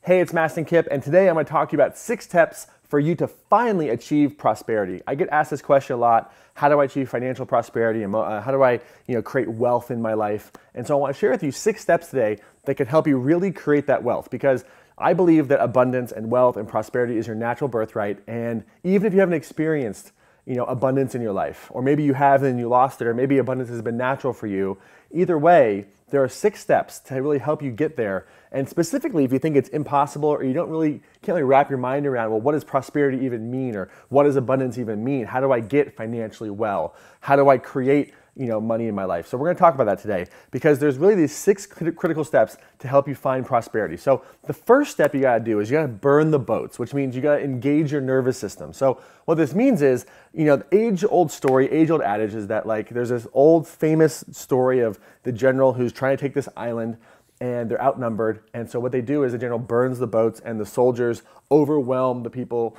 Hey, it's Mastin Kipp, and today I'm going to talk to you about 6 steps for you to finally achieve prosperity. I get asked this question a lot. How do I achieve financial prosperity, and how do I create wealth in my life? And so I want to share with you 6 steps today that can help you really create that wealth, because I believe that abundance and wealth and prosperity is your natural birthright. And even if you haven't experienced abundance in your life, or maybe you have and you lost it, or maybe abundance has been natural for you, either way, there are 6 steps to really help you get there. And specifically, if you think it's impossible or you can't really wrap your mind around, well, what does prosperity even mean? Or what does abundance even mean? How do I get financially well? How do I create money in my life? So we're going to talk about that today, because there's really these 6 critical steps to help you find prosperity. So the first step you got to do is you got to burn the boats, which means you got to engage your nervous system. So what this means is, the age-old story, age-old adage is that there's this old famous story of the general who's trying to take this island, and they're outnumbered. And so what they do is the general burns the boats, and the soldiers overwhelm the people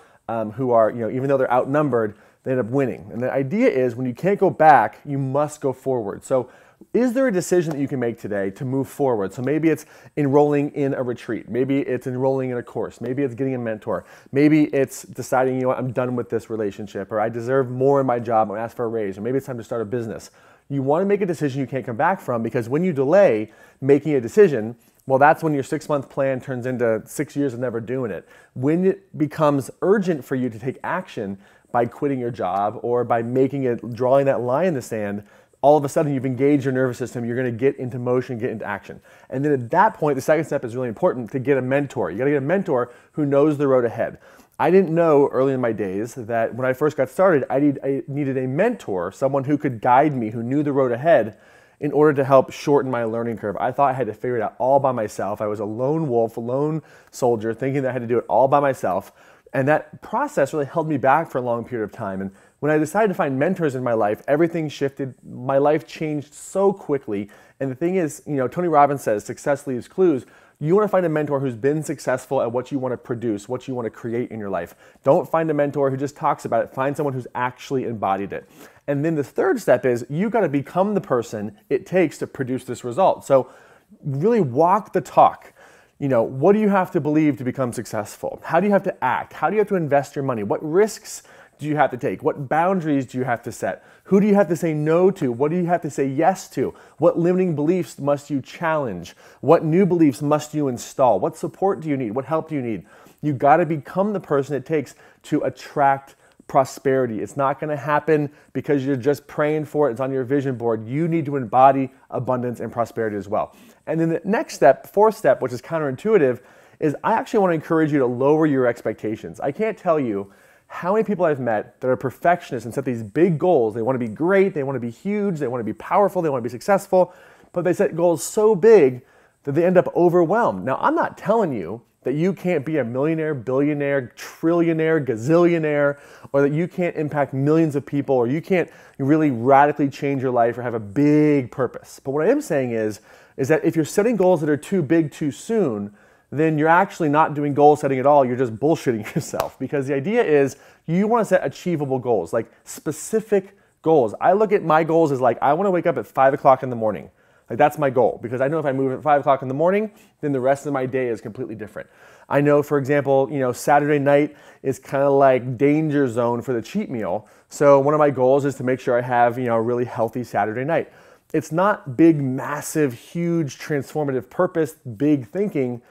who are, even though they're outnumbered, they end up winning. And the idea is, when you can't go back, you must go forward. So is there a decision that you can make today to move forward? So maybe it's enrolling in a retreat. Maybe it's enrolling in a course. Maybe it's getting a mentor. Maybe it's deciding, I'm done with this relationship, or I deserve more in my job, I'm gonna ask for a raise, or maybe it's time to start a business. You wanna make a decision you can't come back from, because when you delay making a decision, well, that's when your 6-month plan turns into 6 years of never doing it. When it becomes urgent for you to take action by quitting your job, or by drawing that line in the sand, all of a sudden you've engaged your nervous system, you're gonna get into motion, get into action. And then at that point, the second step is really important, to get a mentor. You gotta get a mentor who knows the road ahead. I didn't know early in my days that when I first got started, I needed a mentor, someone who could guide me, who knew the road ahead, in order to help shorten my learning curve. I thought I had to figure it out all by myself. I was a lone wolf, a lone soldier, thinking that I had to do it all by myself. And that process really held me back for a long period of time. And when I decided to find mentors in my life, everything shifted. My life changed so quickly. And the thing is, Tony Robbins says, success leaves clues. You want to find a mentor who's been successful at what you want to produce, what you want to create in your life. Don't find a mentor who just talks about it. Find someone who's actually embodied it. And then the third step is, you got to become the person it takes to produce this result. So really walk the talk. What do you have to believe to become successful? How do you have to act? How do you have to invest your money? What risks do you have to take? What boundaries do you have to set? Who do you have to say no to? What do you have to say yes to? What limiting beliefs must you challenge? What new beliefs must you install? What support do you need? What help do you need? You got to become the person it takes to attract prosperity. It's not going to happen because you're just praying for it. It's on your vision board. You need to embody abundance and prosperity as well. And then the next step, fourth step, which is counterintuitive, is I actually want to encourage you to lower your expectations. I can't tell you how many people I've met that are perfectionists and set these big goals. They want to be great, they want to be huge, they want to be powerful, they want to be successful, but they set goals so big that they end up overwhelmed. Now, I'm not telling you that you can't be a millionaire, billionaire, trillionaire, gazillionaire, or that you can't impact millions of people, or you can't really radically change your life or have a big purpose. But what I am saying is that if you're setting goals that are too big too soon, then you're actually not doing goal setting at all. You're just bullshitting yourself, because the idea is you want to set achievable goals, like specific goals. I look at my goals as I want to wake up at 5 o'clock in the morning. That's my goal, because I know if I move at 5 o'clock in the morning, then the rest of my day is completely different. I know, for example, Saturday night is kind of like danger zone for the cheat meal. So one of my goals is to make sure I have, a really healthy Saturday night. It's not big, massive, huge, transformative purpose, big thinking,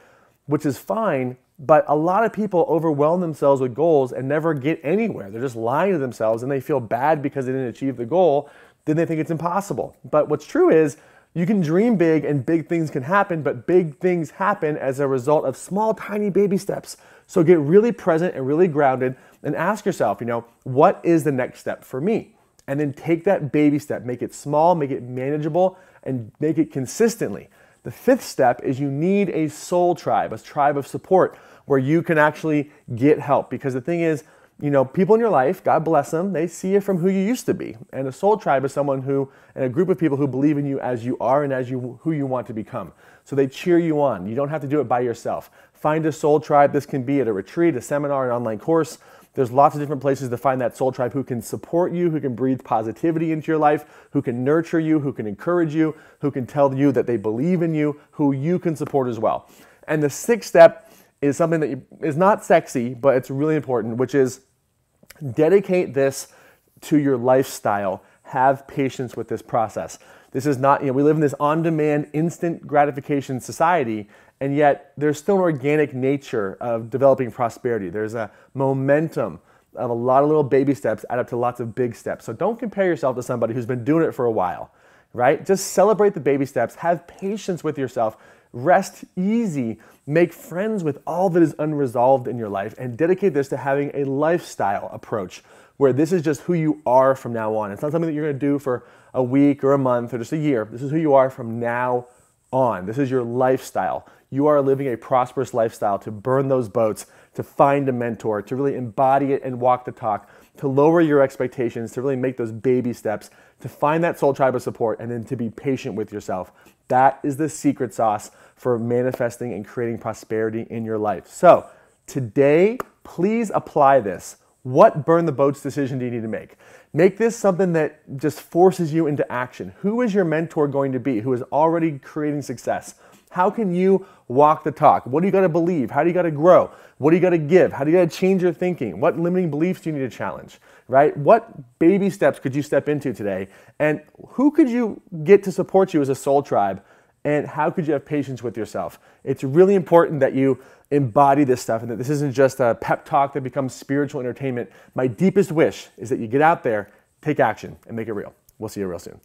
which is fine, but a lot of people overwhelm themselves with goals and never get anywhere. They're just lying to themselves, and they feel bad because they didn't achieve the goal. Then they think it's impossible. But what's true is, you can dream big and big things can happen, but big things happen as a result of small, tiny baby steps. So get really present and really grounded and ask yourself, what is the next step for me? And then take that baby step, make it small, make it manageable, and make it consistently. The fifth step is you need a soul tribe, a tribe of support where you can actually get help. Because the thing is, people in your life, God bless them, they see you from who you used to be. And a soul tribe is someone and a group of people who believe in you as you are and who you want to become. So they cheer you on. You don't have to do it by yourself. Find a soul tribe. This can be at a retreat, a seminar, an online course. There's lots of different places to find that soul tribe who can support you, who can breathe positivity into your life, who can nurture you, who can encourage you, who can tell you that they believe in you, who you can support as well. And the sixth step is something that is not sexy, but it's really important, which is dedicate this to your lifestyle. Have patience with this process. This is not, we live in this on-demand, instant gratification society, and yet there's still an organic nature of developing prosperity. There's a momentum of a lot of little baby steps add up to lots of big steps. So don't compare yourself to somebody who's been doing it for a while, right? Just celebrate the baby steps. Have patience with yourself. Rest easy. Make friends with all that is unresolved in your life, and dedicate this to having a lifestyle approach where this is just who you are from now on. It's not something that you're going to do for a week or a month or just a year. This is who you are from now on. This is your lifestyle. You are living a prosperous lifestyle to burn those boats, to find a mentor, to really embody it and walk the talk, to lower your expectations, to really make those baby steps, to find that soul tribe of support, and then to be patient with yourself. That is the secret sauce for manifesting and creating prosperity in your life. So today, please apply this. What burn the boats decision do you need to make? Make this something that just forces you into action. Who is your mentor going to be who is already creating success? How can you walk the talk? What do you got to believe? How do you got to grow? What do you got to give? How do you got to change your thinking? What limiting beliefs do you need to challenge, right? What baby steps could you step into today? And who could you get to support you as a soul tribe? And how could you have patience with yourself? It's really important that you embody this stuff and that this isn't just a pep talk that becomes spiritual entertainment. My deepest wish is that you get out there, take action, and make it real. We'll see you real soon.